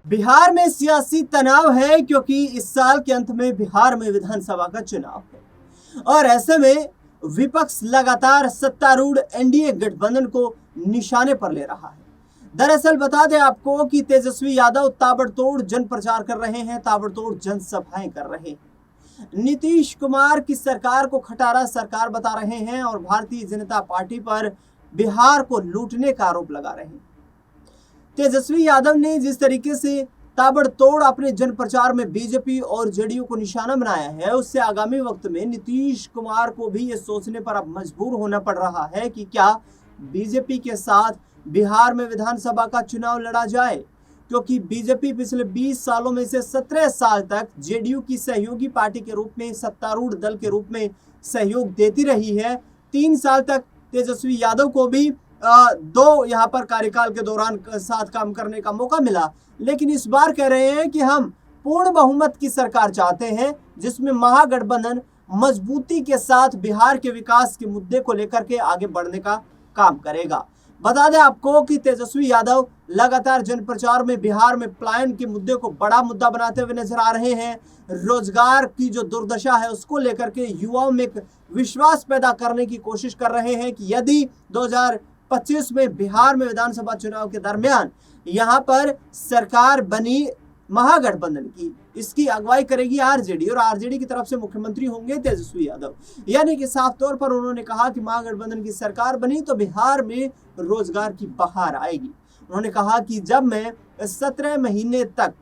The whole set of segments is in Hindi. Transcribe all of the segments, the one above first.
बिहार में सियासी तनाव है क्योंकि इस साल के अंत में बिहार में विधानसभा का चुनाव है और ऐसे में विपक्ष लगातार सत्तारूढ़ एनडीए गठबंधन को निशाने पर ले रहा है। दरअसल बता दें आपको कि तेजस्वी यादव ताबड़तोड़ जन प्रचार कर रहे हैं, ताबड़तोड़ जनसभाएं कर रहे हैं। नीतीश कुमार की सरकार को खटारा सरकार बता रहे हैं और भारतीय जनता पार्टी पर बिहार को लूटने का आरोप लगा रहे हैं। तेजस्वी यादव ने जिस तरीके से ताबड़तोड़ अपने जन प्रचार में बीजेपी और जेडीयू को निशाना बनाया है, उससे आगामी वक्त में नीतीश कुमार को भी ये सोचने पर अब मजबूर होना पड़ रहा है कि क्या बीजेपी के साथ बिहार में विधानसभा का चुनाव लड़ा जाए, क्योंकि बीजेपी पिछले 20 सालों में से 17 साल तक जेडीयू की सहयोगी पार्टी के रूप में, सत्तारूढ़ दल के रूप में सहयोग देती रही है। 3 साल तक तेजस्वी यादव को भी दो यहाँ पर कार्यकाल के दौरान साथ काम करने का मौका मिला, लेकिन इस बार कह रहे हैं कि हम पूर्ण बहुमत की सरकार चाहते हैं जिसमें महागठबंधन मजबूती के साथ बिहार के विकास के मुद्दे को लेकर के आगे बढ़ने का काम करेगा। बता दें आपको कि तेजस्वी यादव लगातार जन प्रचार में बिहार में पलायन के मुद्दे को बड़ा मुद्दा बनाते हुए नजर आ रहे हैं। रोजगार की जो दुर्दशा है उसको लेकर के युवाओं में एक विश्वास पैदा करने की कोशिश कर रहे हैं कि यदि 2025 में बिहार में विधानसभा चुनाव के दरमियान यहाँ पर सरकार बनी महागठबंधन की, इसकी अगुवाई करेगी आरजेडी और आरजेडी की तरफ से मुख्यमंत्री होंगे तेजस्वी यादव। यानी कि साफ तौर पर उन्होंने कहा कि महागठबंधन की सरकार बनी तो बिहार में रोजगार की बहार आएगी। उन्होंने कहा कि जब मैं 17 महीने तक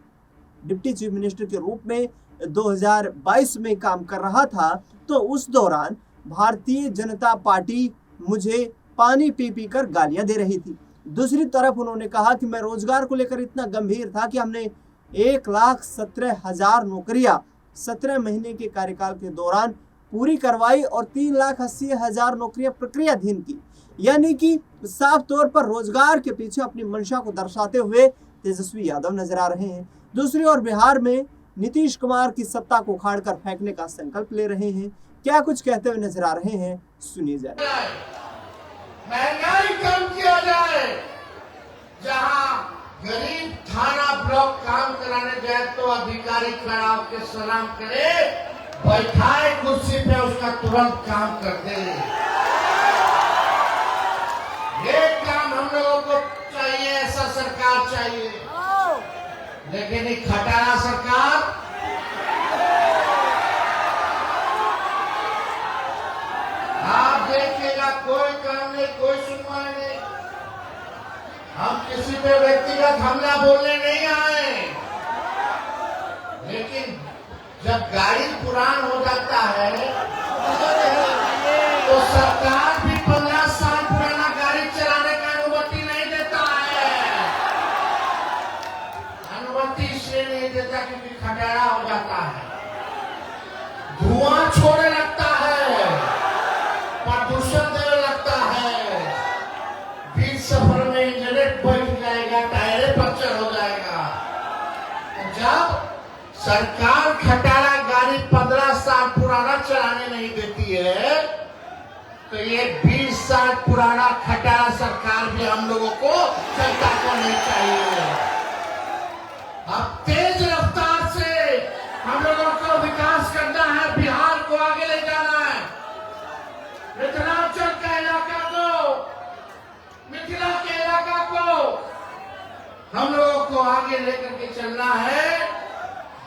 डिप्टी चीफ मिनिस्टर के रूप में 2022 में काम कर रहा था तो उस दौरान भारतीय जनता पार्टी मुझे पानी पी पी कर गालियां दे रही थी। दूसरी तरफ उन्होंने कहा कि मैं रोजगार को लेकर इतना गंभीर था कि हमने 1,17,000 नौकरियां 17 महीने के कार्यकाल के दौरान पूरी करवाई और 3,80,000 नौकरियां प्रक्रियाधीन की। यानी कि साफ तौर पर रोजगार के पीछे अपनी मंशा को दर्शाते हुए तेजस्वी यादव नजर आ रहे हैं। दूसरी ओर बिहार में नीतीश कुमार की सत्ता को उखाड़कर फेंकने का संकल्प ले रहे हैं। क्या कुछ कहते हुए नजर आ रहे हैं, सुनिए जरा। महंगाई कम किया जाए, जहां गरीब थाना ब्लॉक काम कराने जाए तो अधिकारी खड़ा होकर सलाम करे, बैठाए कुर्सी पे उसका तुरंत काम कर दे। ये काम हम लोगों को चाहिए, ऐसा सरकार चाहिए। लेकिन ये खटारा सरकार आप देखिएगा, कोई काम नहीं, कोई सुनवाई नहीं। हम किसी पे व्यक्तिगत हमला बोलने नहीं आए, लेकिन जब गाड़ी पुरान हो जाता है तो सरकार भी 15 साल पुराना गाड़ी चलाने का अनुमति नहीं देता है। अनुमति इसलिए नहीं देता क्योंकि खटारा हो जाता है, धुआं छोड़ने लगता है, प्रदूषण देने लगता है, बीच सफर में इंजनेट बैठ जाएगा, टायरे पंचर हो जाएगा। जब सरकार खटारा गाड़ी 15 साल पुराना चलाने नहीं देती है तो ये 20 साल पुराना खटारा सरकार भी हम लोगों को, जनता को नहीं चाहिए। अब तेज रफ्तार से हम लोगों को विकास करना है, बिहार को आगे ले जाना है। मिथिलांचल का इलाका को, मिथिला के इलाका को हम लोगों को आगे लेकर के चलना है।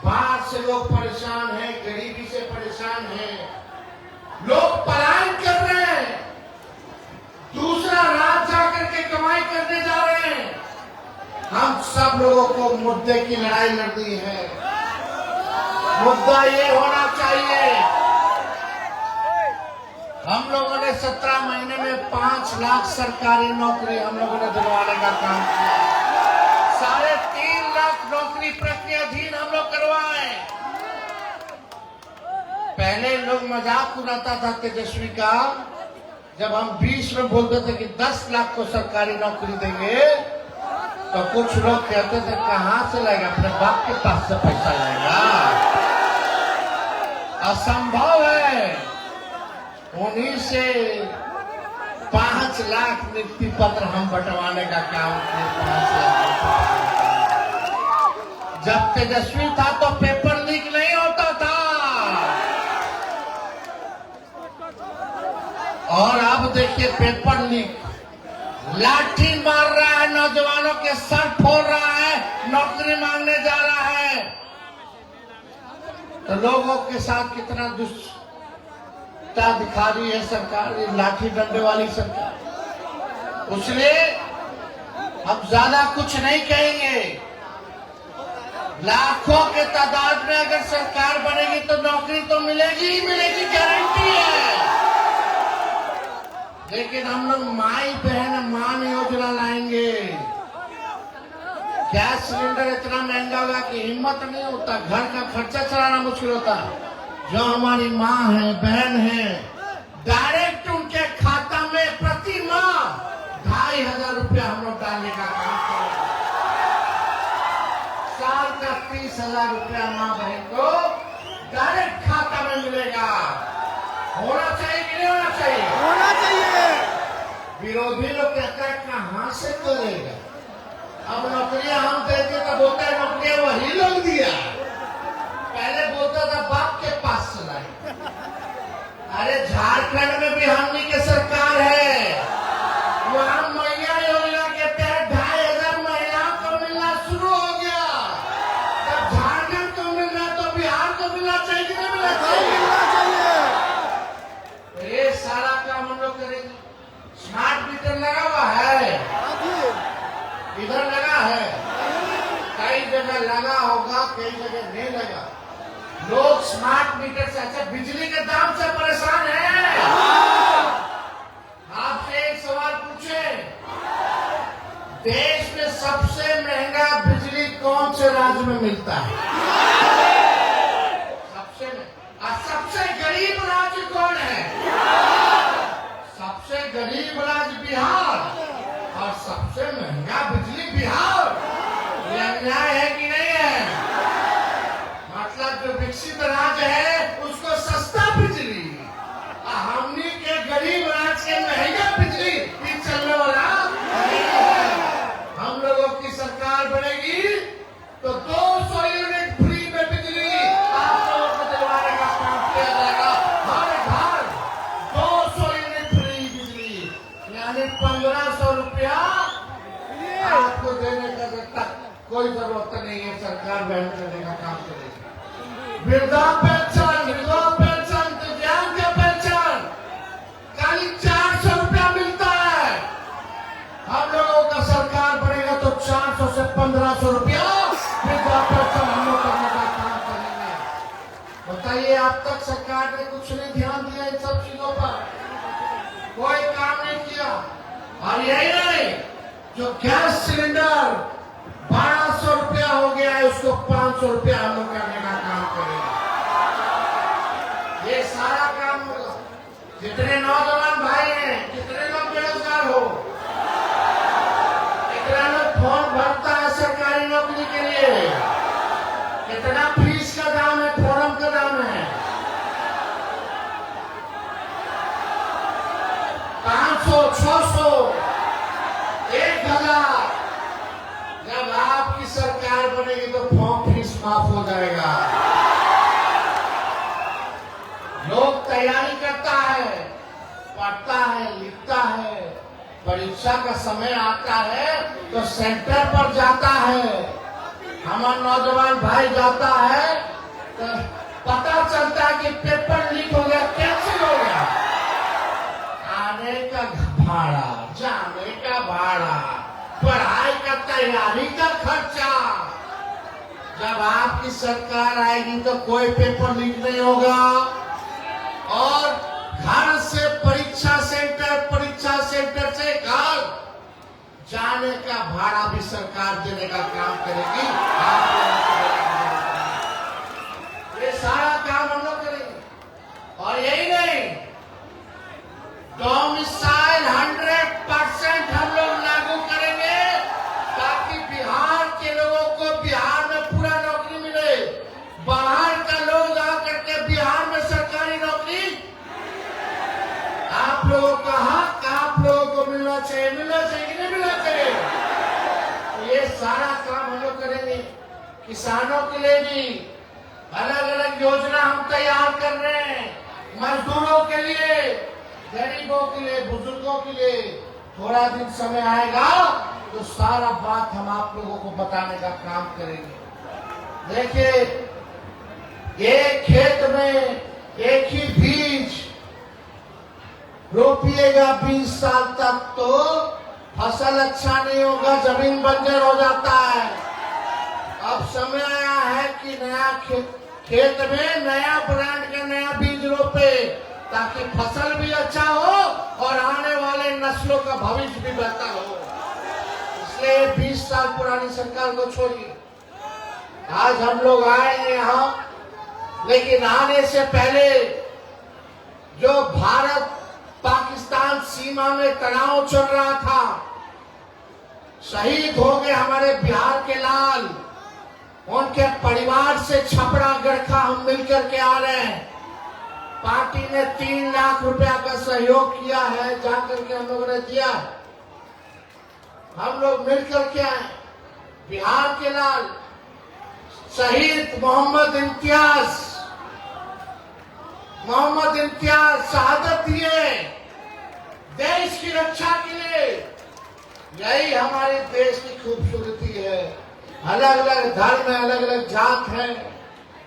बाहर से लोग परेशान हैं, गरीबी से परेशान हैं, लोग पलायन कर रहे हैं, दूसरा राज्य जाकर के कमाई करने जा रहे हैं। हम सब लोगों को मुद्दे की लड़ाई लड़नी है। मुद्दा ये होना चाहिए, हम लोगों ने 17 महीने में 5 लाख सरकारी नौकरी हम लोगों ने दिलवाने का काम किया। 3.5 लाख नौकरी प्रक्रियाधीन हम लोग करवाए। पहले लोग मजाक उड़ाता था तेजस्वी का, जब हम 20 में बोलते थे कि 10 लाख को सरकारी नौकरी देंगे तो कुछ लोग कहते थे कहां से लाएगा, अपने बाप के पास से पैसा लाएगा, असंभव है। उन्हीं से 5 लाख नियुक्ति पत्र हम बंटवाने का काम किए। 5 लाख जब तेजस्वी था तो पेपर लीक नहीं होता था, और अब देखिए पेपर लीक, लाठी मार रहा है, नौजवानों के सर फोड़ रहा है, नौकरी मांगने जा रहा है। तो लोगों के साथ कितना दुष्टता दिखा रही है सरकार, ये लाठी डंडे वाली सरकार। इसलिए हम ज्यादा कुछ नहीं कहेंगे। लाखों के तादाद में अगर सरकार बनेगी तो नौकरी तो मिलेगी ही मिलेगी, गारंटी है। लेकिन हम लोग माई बहन मान योजना लाएंगे। गैस सिलेंडर इतना महंगा होगा कि हिम्मत नहीं होता, घर का खर्चा चलाना मुश्किल होता। जो हमारी माँ है, बहन है, डायरेक्ट उनके खाता में प्रति माह 2500 रुपया हम लोग डालने का काम करेंगे। साल का 30,000 रुपया माँ बहन को डायरेक्ट खाता में मिलेगा। होना चाहिए कि नहीं होना चाहिए? होना चाहिए। विरोधी लोग कहता है कहां से करेगा, अब नौकरियां हम देते तो बोलता है नौकरियां वही लोग दिया, पहले बोलता था बाप के पास से लाई। अरे झारखंड में भी हमनी के सरकार है, वहां मैया योजना के तहत 2500 महिलाओं को मिलना शुरू हो गया। जब झारखंड को मिल रहा तो बिहार को मिलना चाहिए कि नहीं मिलना चाहिए? ये सारा काम हम लोग करेंगे। स्मार्ट मीटर लगा हुआ है, इधर लगा है, कई जगह लगा होगा, कई जगह नहीं लगा। लोग स्मार्ट मीटर से, अच्छा बिजली के दाम से परेशान हैं। आपसे एक सवाल पूछे, देश में सबसे महंगा बिजली कौन से राज्य में मिलता है? सबसे गरीब राज्य कौन है? सबसे गरीब राज्य बिहार, और सबसे महंगा बिजली बिहार। ये अन्याय है कि नहीं है? मतलब जो विकसित राज्य है उसको सस्ता बिजली, हमनी के गरीब राज्य के महंगा बिजली, ये चलने वाला नहीं है। हम लोगों की सरकार बनेगी तो 200 यूनिट फ्री में बिजली आप लोगों को दिलवाने का काम किया जाएगा। हर घर 200 यूनिट फ्री बिजली, यानी 1500 रुपया आपको देने का तक कोई जरूरत नहीं है। सरकार वहन करने का काम करेगी। वृद्धा पेंशन, विधवा पेंशन, दिव्यांग पेंशन खाली 400 रुपया मिलता है। हम लोगों का सरकार बनेगा तो 400 से 1500 रुपया वृद्धा पेंशन हम लोग करने का काम करेंगे। बताइए, अब तक सरकार ने कुछ नहीं ध्यान दिया इन सब चीजों पर, कोई काम नहीं किया। और यही नहीं, जो गैस सिलेंडर 1200 रुपया हो गया है, उसको 500 रुपया हम लोग करने का काम करेंगे। ये सारा काम होगा। जितने नौजवान भाई हैं, कितने लोग बेरोजगार हो, कितना लोग फॉर्म भरता है सरकारी नौकरी के लिए, कितना फीस का दाम है, फॉर्म का दाम है 500, 600, 1000। जब आपकी सरकार बनेगी तो फॉर्म फीस माफ हो जाएगा। लोग तैयारी करता है, पढ़ता है, लिखता है, परीक्षा का समय आता है तो सेंटर पर जाता है। हमारा नौजवान भाई जाता है तो पता चलता है कि पेपर लीक हो गया, कैंसिल हो गया। आने का भाड़ा, जाने का भाड़ा, पढ़ाई का तैयारी का खर्चा। जब आपकी सरकार आएगी तो कोई पेपर लीक नहीं होगा, और घर से परीक्षा सेंटर से घर जाने का भाड़ा भी सरकार देने का काम करेगी। आप ये सारा काम हम लोग करेंगे। और यही नहीं, डोमिसाइल 100% हम लोग लागू करेंगे, ताकि बिहार के लोगों को बिहार में पूरा नौकरी मिले। बाहर का लोग आकर के बिहार में सरकारी नौकरी, आप लोगों का हक आप लोगों को मिलना चाहिए कि नहीं मिलना चाहिए? ये सारा काम हम लोग करेंगे। किसानों के लिए भी अलग अलग योजना हम तैयार कर रहे हैं, मजदूरों के लिए, गरीबों के लिए, बुजुर्गों के लिए। थोड़ा दिन समय आएगा तो सारा बात हम आप लोगों को बताने का काम करेंगे। देखिए, एक खेत में एक ही बीज रोपिएगा 20 साल तक तो फसल अच्छा नहीं होगा, जमीन बंजर हो जाता है। अब समय आया है कि नया खेत में नया ब्रांड का नया बीज रोपे, ताकि फसल भी अच्छा हो और आने वाले नस्लों का भविष्य भी बेहतर हो। इसलिए 20 साल पुरानी सरकार को छोड़िए। आज हम लोग आए हैं यहाँ, लेकिन आने से पहले जो भारत पाकिस्तान सीमा में तनाव चल रहा था, शहीद हो गए हमारे बिहार के लाल, उनके परिवार से छपरा गढ़खा हम मिलकर के आ रहे हैं। पार्टी ने 3 लाख रुपया का सहयोग किया है, जाकर के हम लोगों ने दिया। हम लोग मिलकर के आए। बिहार के लाल शहीद मोहम्मद इम्तियाज शहादत दिए देश की रक्षा के लिए। यही हमारे देश की खूबसूरती है। अलग अलग धर्म है, अलग अलग जात है,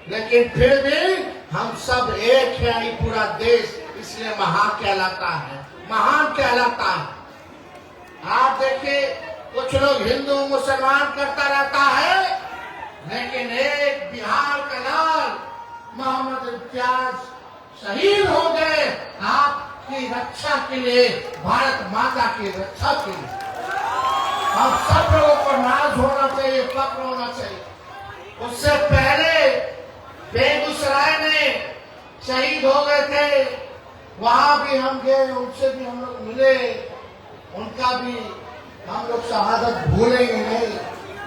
लेकिन फिर भी हम सब एक है। ये पूरा देश इसलिए महान कहलाता है। आप देखिए, कुछ लोग हिंदू मुसलमान करता रहता है, लेकिन एक बिहार का लाल मोहम्मद इम्तियाज शहीद हो गए आपकी रक्षा के लिए, भारत माता की रक्षा के लिए। हम सब लोगों को नाज होना चाहिए, फक्र होना चाहिए। उससे पहले बेगूसराय में शहीद हो गए थे, वहां भी हम गए, उनसे भी हम लोग मिले, उनका भी हम लोग शहादत भूलेंगे नहीं।